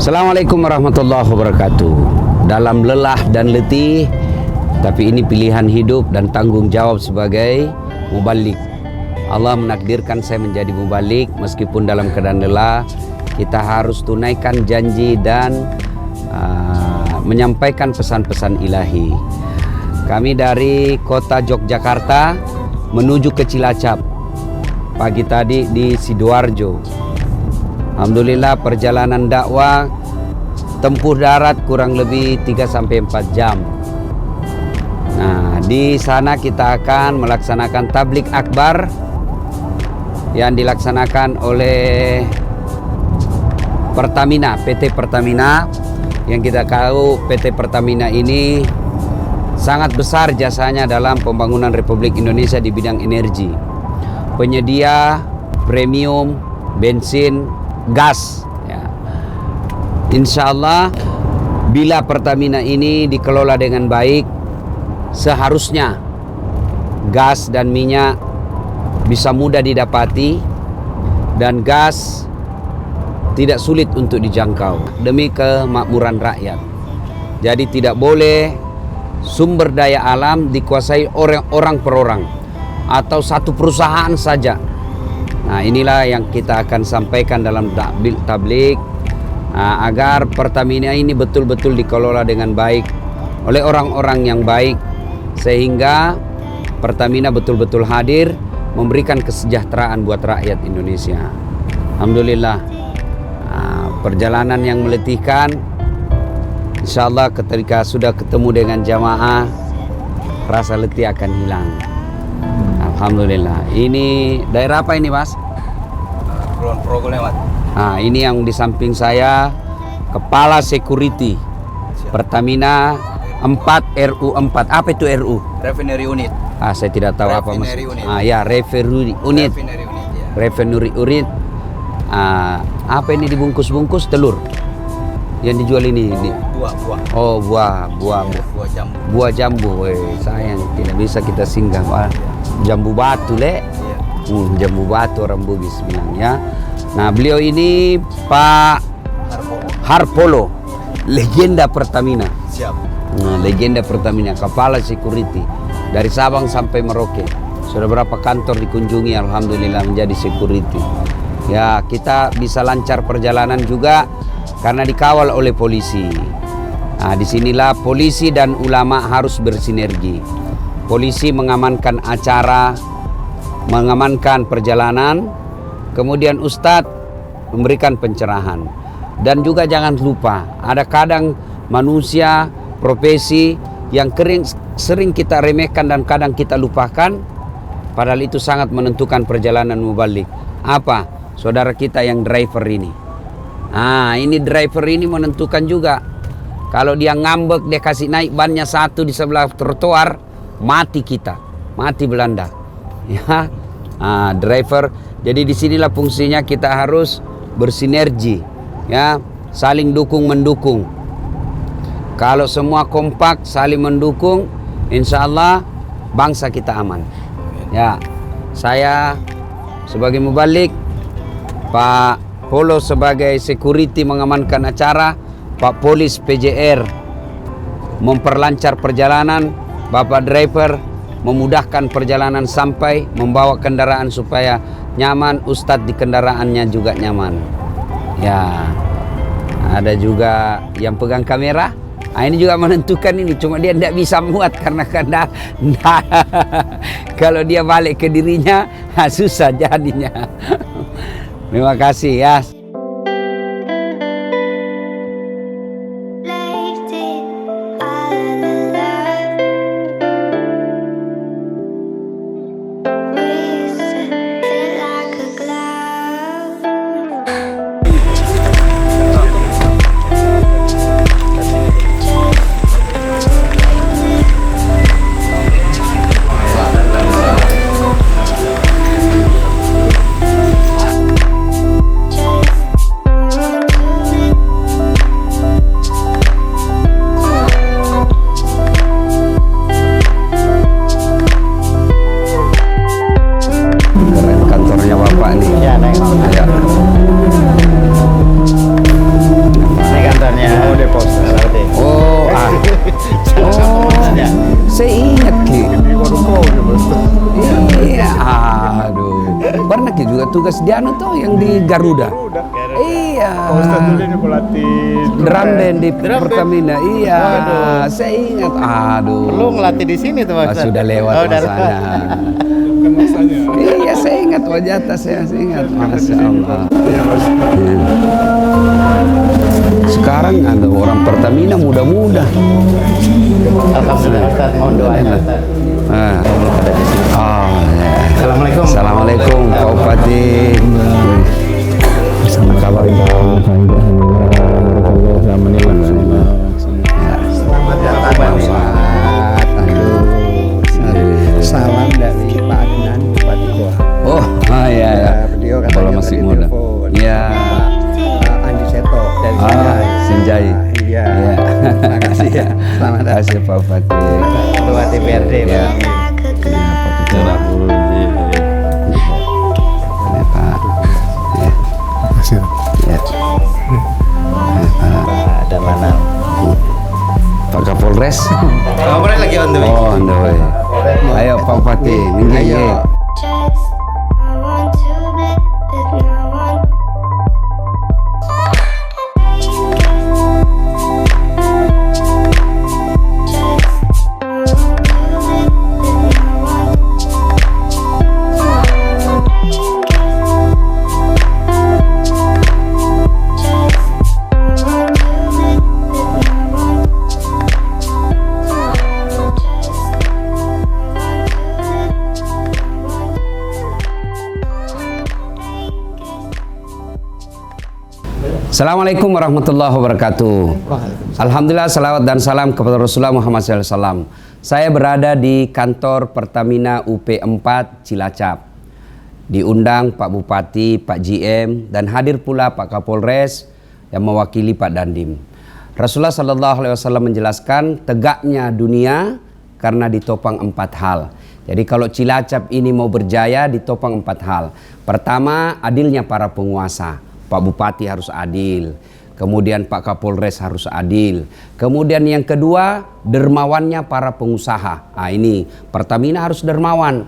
Assalamualaikum warahmatullahi wabarakatuh. Dalam lelah dan letih, tapi ini pilihan hidup dan tanggung jawab sebagai mubalik. Allah menakdirkan saya menjadi mubalik. Meskipun dalam keadaan lelah, kita harus tunaikan janji dan menyampaikan pesan-pesan ilahi. Kami dari kota Yogyakarta menuju ke Cilacap. Pagi tadi di Sidoarjo. Alhamdulillah perjalanan dakwah tempuh darat kurang lebih 3-4 jam. Nah, di sana kita akan melaksanakan tablik akbar yang dilaksanakan oleh Pertamina, PT Pertamina. Yang kita tahu PT Pertamina ini sangat besar jasanya dalam pembangunan Republik Indonesia di bidang energi. Penyedia premium bensin, gas ya. Insya Allah bila Pertamina ini dikelola dengan baik, seharusnya gas dan minyak bisa mudah didapati dan gas tidak sulit untuk dijangkau demi kemakmuran rakyat. Jadi tidak boleh sumber daya alam dikuasai orang per orang atau satu perusahaan saja. Nah, inilah yang kita akan sampaikan dalam tablik agar Pertamina ini betul-betul dikelola dengan baik oleh orang-orang yang baik, sehingga Pertamina betul-betul hadir memberikan kesejahteraan buat rakyat Indonesia. Alhamdulillah, perjalanan yang meletihkan. Insya Allah ketika sudah ketemu dengan jamaah, rasa letih akan hilang. Alhamdulillah. Ini daerah apa ini, Mas? Kulon Progo lewat. Nah, ini yang di samping saya Kepala Security Pertamina 4 RU4. Apa itu RU? Refinery Unit. Saya tidak tahu apa mas. Ya, Refinery Unit. Refinery Unit. Apa ini dibungkus-bungkus telur? Yang dijual ini? Buah. Oh, buah jambu. Buah jambu. Sayang tidak bisa kita singgah. Jambu batu jambu batu orang Bugis bilang ya. Nah, beliau ini Pak Harpolo, legenda Pertamina. Siap. Nah, legenda Pertamina, Kepala Security dari Sabang sampai Merauke. Sudah berapa kantor dikunjungi, alhamdulillah menjadi security. Ya, kita bisa lancar perjalanan juga karena dikawal oleh polisi. Nah, disinilah polisi dan ulama harus bersinergi. Polisi mengamankan acara, mengamankan perjalanan, kemudian ustadz memberikan pencerahan. Dan juga jangan lupa, ada kadang manusia, profesi yang sering kita remehkan dan kadang kita lupakan, padahal itu sangat menentukan perjalanan mubalik. Apa? Saudara kita yang driver ini. Ini driver ini menentukan juga. Kalau dia ngambek, dia kasih naik bannya satu di sebelah trotoar, mati kita, mati Belanda. Ya, driver. Jadi disinilah fungsinya kita harus bersinergi, ya, saling dukung mendukung. Kalau semua kompak saling mendukung, insya Allah bangsa kita aman. Ya, saya sebagai mubalik, Pak Polo sebagai security mengamankan acara, Pak Polis PJR memperlancar perjalanan, Bapak driver memudahkan perjalanan sampai membawa kendaraan supaya nyaman, Ustadz di kendaraannya juga nyaman. Ya, ada juga yang pegang kamera. Ini juga menentukan ini, cuma dia tidak bisa muat karena kalau dia balik ke dirinya susah jadinya. Terima kasih ya. juga tugas di anu tuh yang di Garuda. Iya. Pak Ustadz dulu ini pelatih Drum band di Drum band. Pertamina. Iya. Waduh. Saya ingat. Aduh. Lu ngelatih di sini tuh Pak Ah, Ustadz? sudah lewat Oh, udah masanya. kan masanya. Iya, saya ingat wajah atas saya ingat. Masya Allah. Iya Mas. Ya. Sekarang ada orang Pertamina muda-muda. Alhamdulillah Ustadz, mohon doanya Ustadz. Ah. Oh, ya. Assalamualaikum. Assalamualaikum Pak Bupati. Sama kabar Selamat datang. Salam dari Pak Adnan Bupati Goa. Oh, iya ya. Beliau Kalau katanya masih tadi muda. telepon. Iya. Pak Andi Seto dari Sinjai. Iya. Iya. Terima kasih ya. Selamat Terima kasih Pak Bupati. Ketua DPRD Ya. Pak. Ya, Pak. Ya. Masih. Ya. Ada mana? Pak Kapolres. Kapolres lagi on the way. Oh, on the way. Ayo Pak Bupati, minggir. Ayo. I want to bet, but no one. Assalamualaikum warahmatullahi wabarakatuh. Alhamdulillah, salawat dan salam kepada Rasulullah Muhammad SAW. Saya berada di kantor Pertamina UP4 Cilacap. Diundang Pak Bupati, Pak GM, dan hadir pula Pak Kapolres yang mewakili Pak Dandim. Rasulullah SAW menjelaskan tegaknya dunia karena ditopang 4 hal. Jadi kalau Cilacap ini mau berjaya ditopang 4 hal. Pertama, adilnya para penguasa. Pak Bupati harus adil, kemudian Pak Kapolres harus adil, kemudian yang kedua dermawannya para pengusaha. Nah ini Pertamina harus dermawan,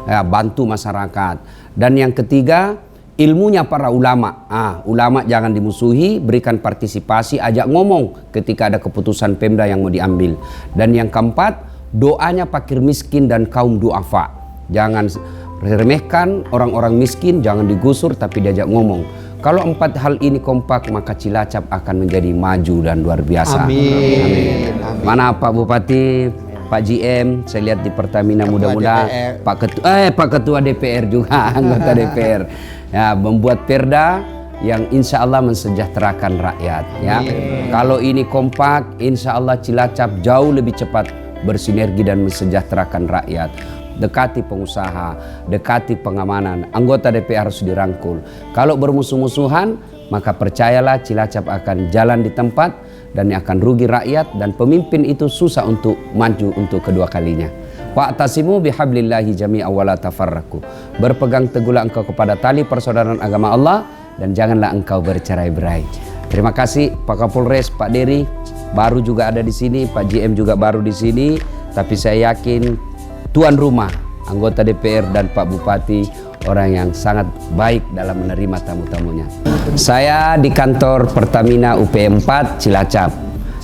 ya, bantu masyarakat. Dan yang ketiga ilmunya para ulama. Ulama jangan dimusuhi, berikan partisipasi, ajak ngomong ketika ada keputusan Pemda yang mau diambil. Dan yang keempat doanya fakir miskin dan kaum duafa. Jangan remehkan orang-orang miskin, jangan digusur tapi diajak ngomong. Kalau 4 hal ini kompak maka Cilacap akan menjadi maju dan luar biasa. Amin. Mana Pak Bupati, Pak GM, saya lihat di Pertamina mudah-mudahan Pak Ketua DPR juga anggota DPR. Ya, membuat perda yang insya Allah mensejahterakan rakyat. Ya, kalau ini kompak, insya Allah Cilacap jauh lebih cepat bersinergi dan mensejahterakan rakyat. Dekati pengusaha, dekati pengamanan, anggota DPR harus dirangkul. Kalau bermusuh-musuhan, maka percayalah Cilacap akan jalan di tempat dan akan rugi rakyat, dan pemimpin itu susah untuk maju untuk kedua kalinya. Wa'tasimu bihablillahi jami'a wa la tafarraqu. Berpegang teguhlah engkau kepada tali persaudaraan agama Allah dan janganlah engkau bercerai-berai. Terima kasih Pak Kapolres, Pak Dery baru juga ada di sini, Pak GM juga baru di sini, tapi saya yakin tuan rumah, anggota DPR dan Pak Bupati orang yang sangat baik dalam menerima tamu-tamunya. Saya di kantor Pertamina UP4 Cilacap.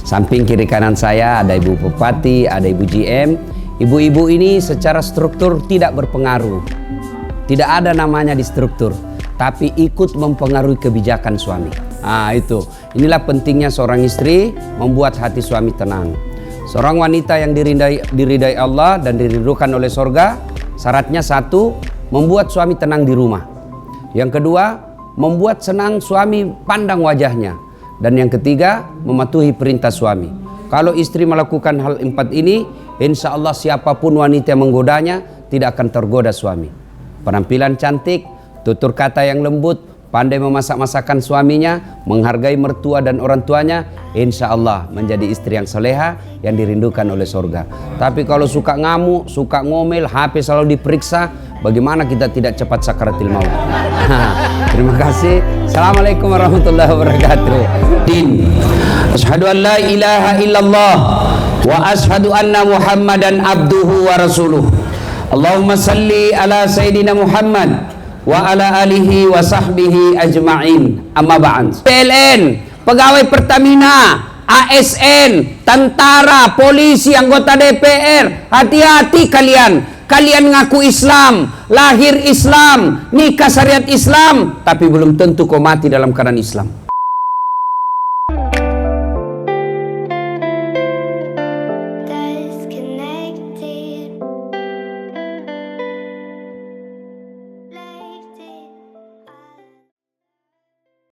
Samping kiri kanan saya ada Ibu Bupati, ada Ibu GM. Ibu-ibu ini secara struktur tidak berpengaruh. Tidak ada namanya di struktur, tapi ikut mempengaruhi kebijakan suami. Itu. Inilah pentingnya seorang istri membuat hati suami tenang. Seorang wanita yang diridai Allah dan diridhokan oleh sorga, syaratnya satu, membuat suami tenang di rumah. Yang kedua, membuat senang suami pandang wajahnya. Dan yang ketiga, mematuhi perintah suami. Kalau istri melakukan hal 4 ini, insya Allah siapapun wanita yang menggodanya tidak akan tergoda suami. Penampilan cantik, tutur kata yang lembut, pandai memasak masakan suaminya, menghargai mertua dan orang tuanya, insya Allah menjadi istri yang soleha yang dirindukan oleh surga. Tapi kalau suka ngamuk, suka ngomel, HP selalu diperiksa, bagaimana kita tidak cepat sakaratil maut? Terima kasih. Assalamualaikum warahmatullahi wabarakatuh. Asyhadu an la ilaha illallah wa asyhadu anna Muhammadan abduhu wa rasuluh. Allahumma salli ala Sayyidina Muhammad wa ala alihi wa sahbihi ajma'in. Amma ba'd. PLN, pegawai Pertamina, ASN, tentara, polisi, anggota DPR, hati-hati kalian. Kalian ngaku Islam, lahir Islam, nikah syariat Islam, tapi belum tentu kau mati dalam keadaan Islam.